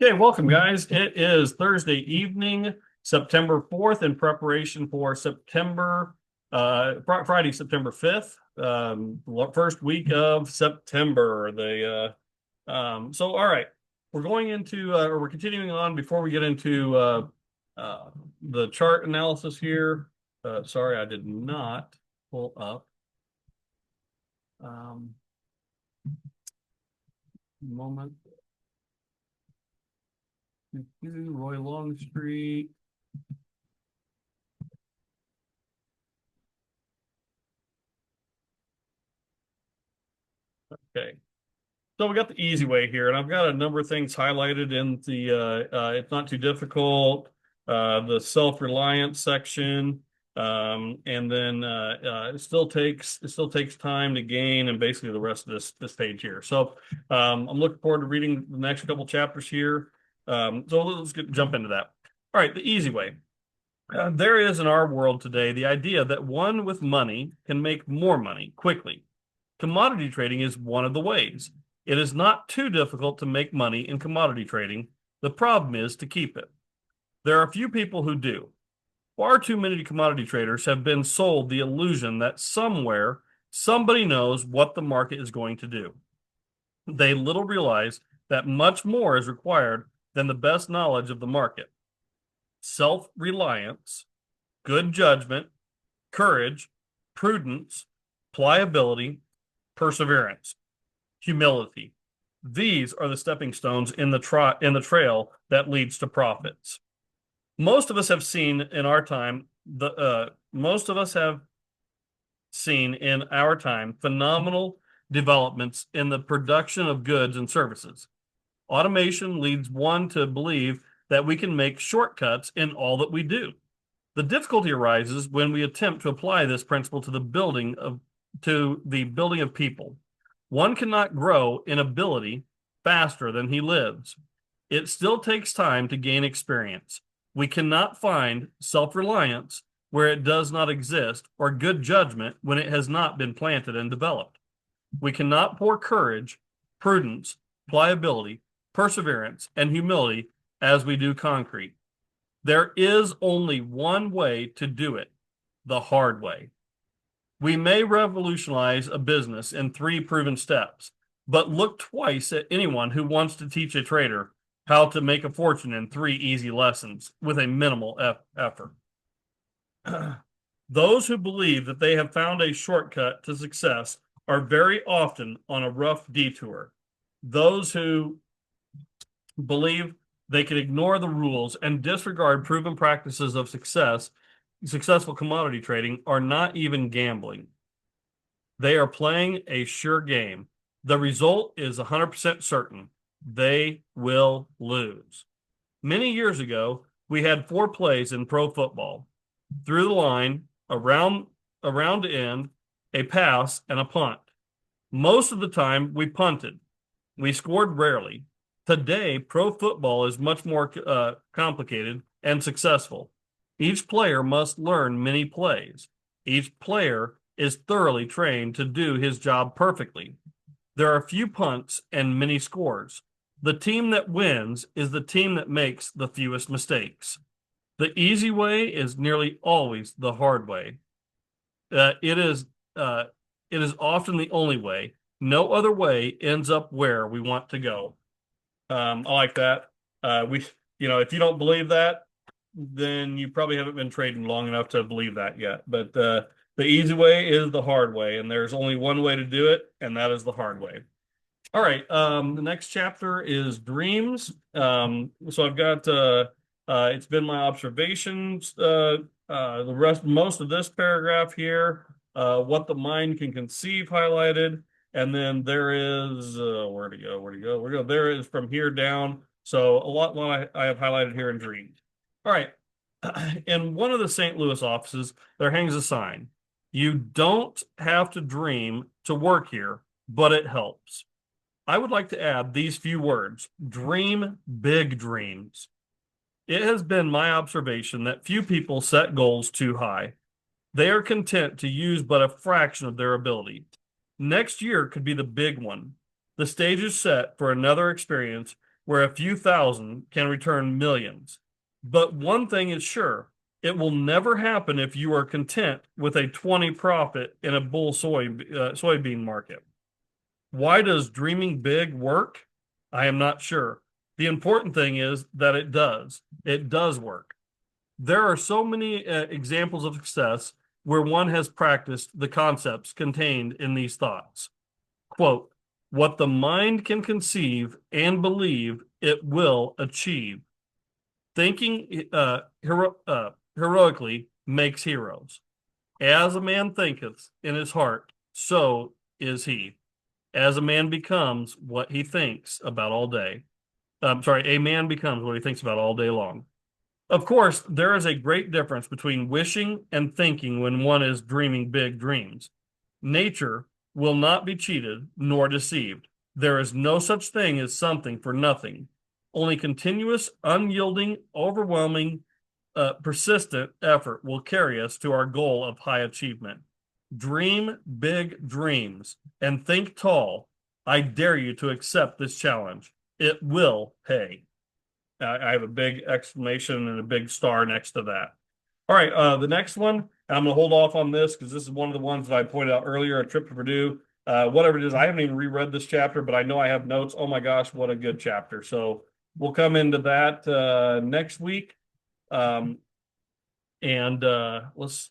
Okay, welcome, guys. It is Thursday evening, September 4th, in preparation for Friday, September 5th, first week of September. All right, we're continuing on before we get into the chart analysis here. Sorry, I did not pull up. Moment. Roy Longstreet. Okay. So we got the easy way here, and I've got a number of things highlighted in it's not too difficult, the self-reliance section, and then it still takes time to gain, and basically the rest of this page here. So I'm looking forward to reading the next couple chapters here. So let's jump into that. All right, the easy way. There is in our world today the idea that one with money can make more money quickly. Commodity trading is one of the ways. It is not too difficult to make money in commodity trading. The problem is to keep it. There are few people who do. Far too many commodity traders have been sold the illusion that somewhere somebody knows what the market is going to do. They little realize that much more is required than the best knowledge of the market. Self-reliance, good judgment, courage, prudence, pliability, perseverance, humility. These are the stepping stones in the trail that leads to profits. Most of us have seen in our time phenomenal developments in the production of goods and services. Automation leads one to believe that we can make shortcuts in all that we do. The difficulty arises when we attempt to apply this principle to the building of people. One cannot grow in ability faster than he lives. It still takes time to gain experience. We cannot find self-reliance where it does not exist, or good judgment when it has not been planted and developed. We cannot pour courage, prudence, pliability, perseverance, and humility as we do concrete. There is only one way to do it, the hard way. We may revolutionize a business in 3 proven steps, but look twice at anyone who wants to teach a trader how to make a fortune in 3 easy lessons with a minimal effort. Those who believe that they have found a shortcut to success are very often on a rough detour. Those who believe they can ignore the rules and disregard proven practices of successful commodity trading are not even gambling. They are playing a sure game. The result is 100% certain. They will lose. Many years ago, we had 4 plays in pro football: through the line, around to end, a pass, and a punt. Most of the time, we punted. We scored rarely. Today, pro football is much more complicated and successful. Each player must learn many plays. Each player is thoroughly trained to do his job perfectly. There are few punts and many scores. The team that wins is the team that makes the fewest mistakes. The easy way is nearly always the hard way. It is often the only way. No other way ends up where we want to go. I like that. If you don't believe that, then you probably haven't been trading long enough to believe that yet. But the easy way is the hard way, and there's only one way to do it, and that is the hard way. All right. The next chapter is dreams. So I've got it's been my observations. Most of this paragraph here, what the mind can conceive, highlighted. And then there is where to go. There is from here down. So a lot I have highlighted here in dreams. All right. In one of the St. Louis offices, there hangs a sign. You don't have to dream to work here, but it helps. I would like to add these few words: dream big dreams. It has been my observation that few people set goals too high. They are content to use but a fraction of their ability. Next year could be the big one. The stage is set for another experience, where a few thousand can return millions. But one thing is sure, it will never happen if you are content with a 20 profit in a soybean market. Why does dreaming big work? I am not sure. The important thing is that it does. It does work. There are so many examples of success where one has practiced the concepts contained in these thoughts. Quote, what the mind can conceive and believe, it will achieve. Thinking heroically makes heroes. As a man thinketh in his heart, so is he. As a man becomes what he thinks about all day. A man becomes what he thinks about all day long. Of course, there is a great difference between wishing and thinking when one is dreaming big dreams. Nature will not be cheated nor deceived. There is no such thing as something for nothing. Only continuous, unyielding, overwhelming, persistent effort will carry us to our goal of high achievement. Dream big dreams and think tall. I dare you to accept this challenge. It will pay. I have a big exclamation and a big star next to that. All right, the next one, I'm going to hold off on this because this is one of the ones that I pointed out earlier, A Trip to Purdue. Whatever it is, I haven't even reread this chapter, but I know I have notes. Oh my gosh, what a good chapter. So we'll come into that next week. Let's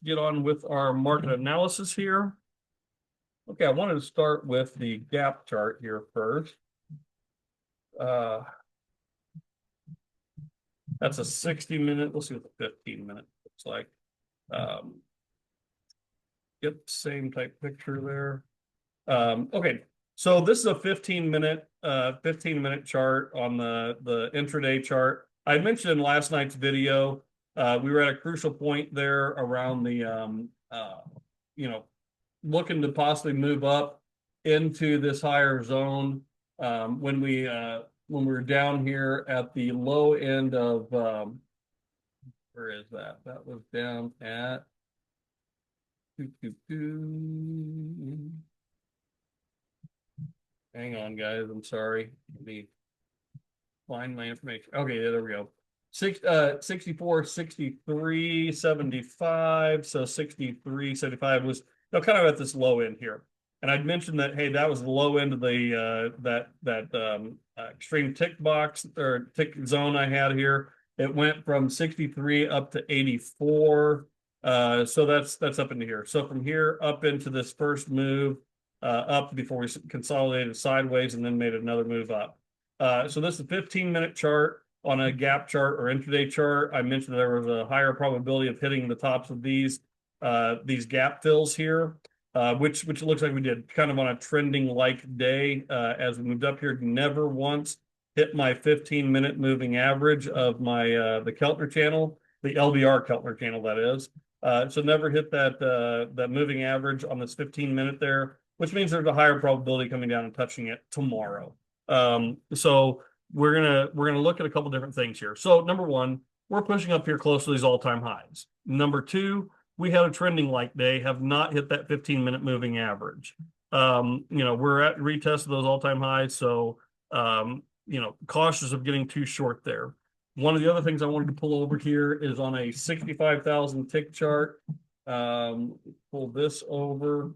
get on with our market analysis here. Okay, I wanted to start with the gap chart here first. That's a 60-minute. Let's see what the 15-minute looks like. Get the same type picture there. Okay, so this is a 15-minute chart on the intraday chart. I mentioned in last night's video, we were at a crucial point there around the looking to possibly move up into this higher zone when we were down here at the low end of where is that? That was down at hang on, guys. I'm sorry. Let me find my information. Okay, yeah, there we go. 64, 63, 75. So 63, 75 was kind of at this low end here. And I'd mentioned that, hey, that was the low end of the extreme tick box or tick zone I had here. It went from 63 up to 84. So that's up into here. So from here up into this first move up before we consolidated sideways and then made another move up. So this is a 15-minute chart on a gap chart or intraday chart. I mentioned there was a higher probability of hitting the tops of these gap fills here. Which it looks like we did kind of on a trending like day as we moved up here. Never once hit my 15-minute moving average of my the Keltner channel, the LBR Keltner channel, that is. So never hit that moving average on this 15-minute there, which means there's a higher probability coming down and touching it tomorrow. So we're gonna look at a couple different things here. So number one, we're pushing up here close to these all-time highs. Number two, we had a trending like day, have not hit that 15-minute moving average. We're at retest of those all-time highs, so cautious of getting too short there. One of the other things I wanted to pull over here is on a 65,000 tick chart. Pull this over.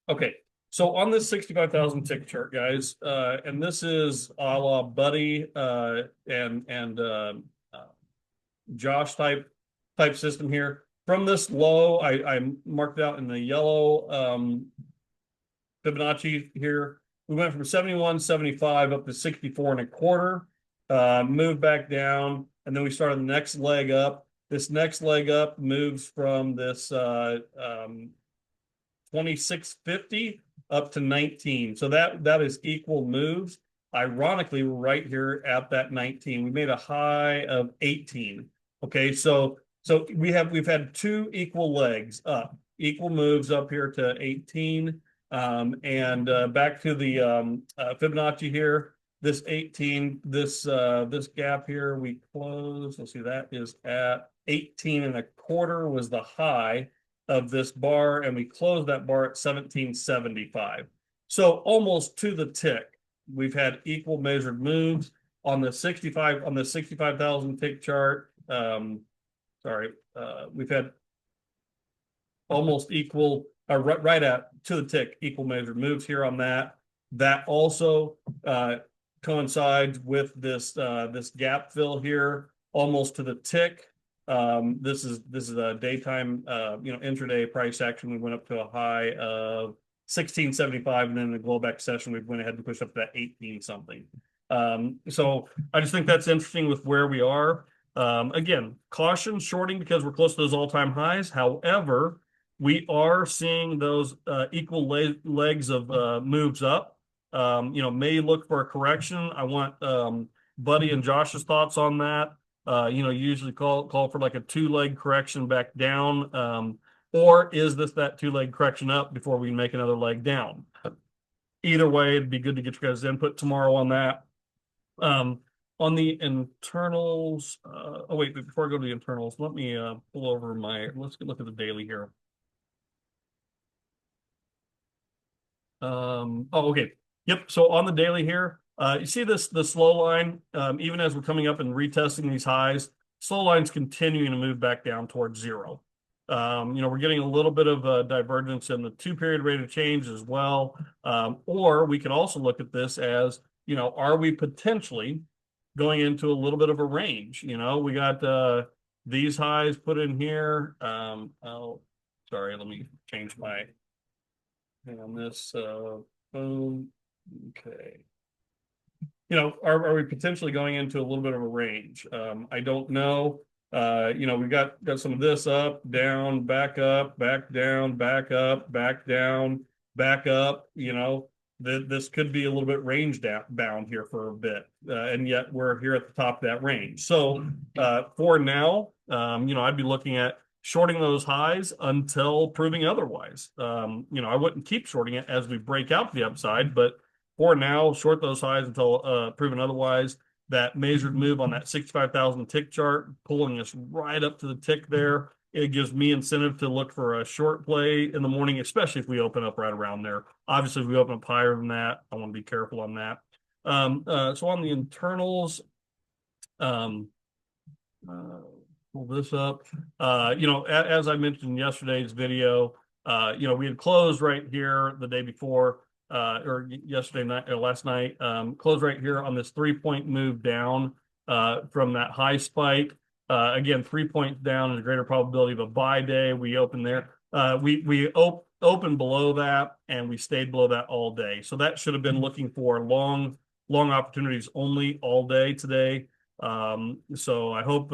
Okay, so on this 65,000 tick chart, guys, and this is a la Buddy and Josh type system here. From this low, I marked it out in the yellow Fibonacci here. We went from 71.75 up to 64.25, moved back down, and then we started the next leg up. This next leg up moves from this 26.50 up to 19. So that is equal moves. Ironically, we're right here at that 19. We made a high of 18. Okay, so we've had two equal legs up, equal moves up here to 18. And back to the Fibonacci here, this 18, this gap here, we closed. Let's see, that is at 18.25 was the high of this bar, and we closed that bar at 17.75. So almost to the tick. we've had equal measured moves on the 65,000 tick chart. We've had almost equal, right at to the tick, equal measured moves here on that. That also coincides with this gap fill here, almost to the tick. This is a daytime, intraday price action. We went up to a high of 1675, and then in the Globex session, we went ahead and pushed up to that 18 something. So I just think that's interesting with where we are. Again, caution shorting because we're close to those all-time highs. However, we are seeing those equal legs of moves up. May look for a correction. I want Buddy and Josh's thoughts on that. Usually call for like a two-leg correction back down. Or is this that two-leg correction up before we make another leg down? Either way, it'd be good to get you guys' input tomorrow on that. On the internals, before I go to the internals, let me pull over let's look at the daily here. Okay. Yep. So on the daily here, you see the slow line, even as we're coming up and retesting these highs, slow line's continuing to move back down towards zero. We're getting a little bit of a divergence in the 2-period rate of change as well. Or we can also look at this as, are we potentially going into a little bit of a range? We got these highs put in here. Sorry, let me change my thing on this. Boom. Okay. Are we potentially going into a little bit of a range? I don't know. We got some of this up, down, back up, back down, back up, back down, back up. This could be a little bit range bound here for a bit, and yet we're here at the top of that range. So for now, I'd be looking at shorting those highs until proving otherwise. I wouldn't keep shorting it as we break out the upside, but for now, short those highs until proven otherwise. That measured move on that 65,000 tick chart, pulling us right up to the tick there. It gives me incentive to look for a short play in the morning, especially if we open up right around there. Obviously, if we open up higher than that, I want to be careful on that. So on the internals, pull this up. As I mentioned in yesterday's video, we had closed right here the day before, or yesterday night or last night, closed right here on this 3-point move down from that high spike. Again, 3 points down and a greater probability of a buy day. We opened there. We opened below that and we stayed below that all day. So that should have been looking for long opportunities only all day today. So I hope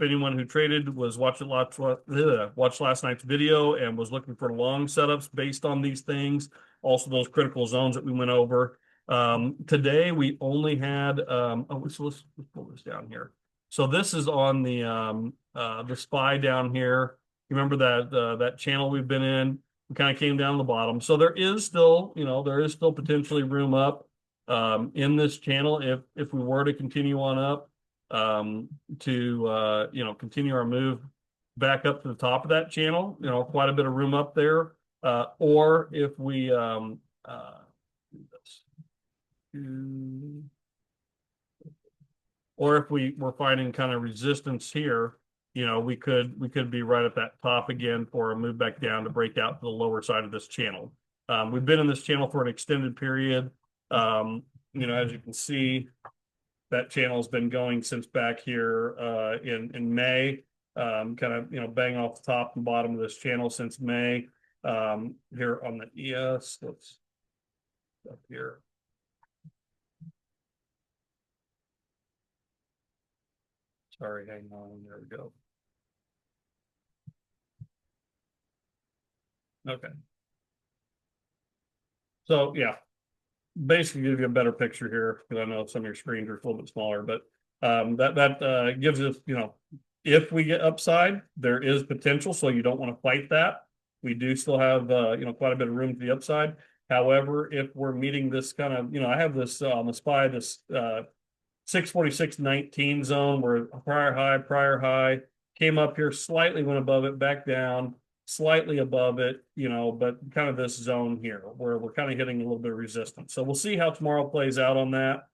anyone who traded was watched last night's video and was looking for long setups based on these things. Also those critical zones that we went over. Today we only had, so let's pull this down here. So this is on the SPY down here. You remember that channel we've been in? We kind of came down the bottom. So there is still potentially room up in this channel if we were to continue on up to continue our move back up to the top of that channel. Quite a bit of room up there. Or if we or if we were finding kind of resistance here, we could be right at that top again for a move back down to break out to the lower side of this channel. We've been in this channel for an extended period. As you can see, that channel has been going since back here in May. Kind of bang off the top and bottom of this channel since May. Here on the ES, let's up here. Sorry, hang on. There we go. Okay. So yeah, basically give you a better picture here because I know some of your screens are a little bit smaller, but that gives us, if we get upside, there is potential. So you don't want to fight that. We do still have, quite a bit of room to the upside. However, if we're meeting this kind of, I have this on the SPY, this 646.19 zone where prior high, came up here slightly, went above it, back down. slightly above it, but kind of this zone here where we're kind of hitting a little bit of resistance. So we'll see how tomorrow plays out on that.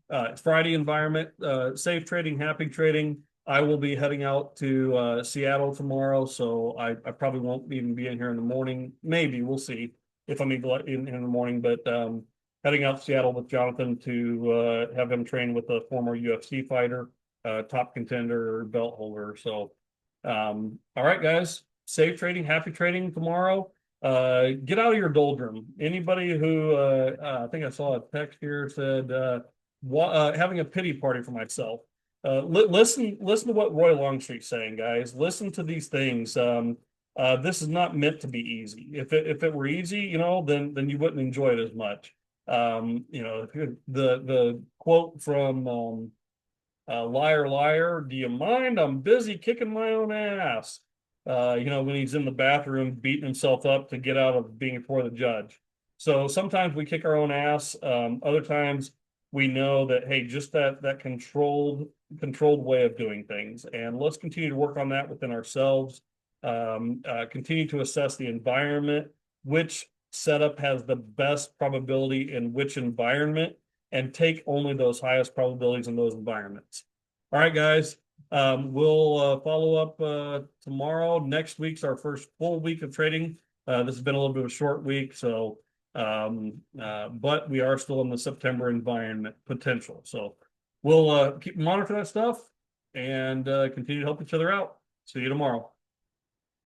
It's Friday environment, safe trading, happy trading. I will be heading out to Seattle tomorrow, so I probably won't even be in here in the morning. Maybe we'll see if I'm in the morning, but heading out to Seattle with Jonathan to have him train with a former UFC fighter, top contender, belt holder. So, all right, guys, safe trading, happy trading tomorrow. Get out of your doldrum. Anybody who I think I saw a text here said having a pity party for myself. Listen to what Roy Longstreet's saying, guys. Listen to these things. This is not meant to be easy. If it were easy, then you wouldn't enjoy it as much. The quote from Liar Liar, do you mind? I'm busy kicking my own ass. When he's in the bathroom beating himself up to get out of being before the judge. So sometimes we kick our own ass. Other times we know that, hey, just that controlled way of doing things. And let's continue to work on that within ourselves. Continue to assess the environment, which setup has the best probability in which environment, and take only those highest probabilities in those environments. All right, guys. We'll follow up tomorrow. Next week's our first full week of trading. This has been a little bit of a short week, so but we are still in the September environment potential. So we'll keep monitor that stuff and continue to help each other out. See you tomorrow.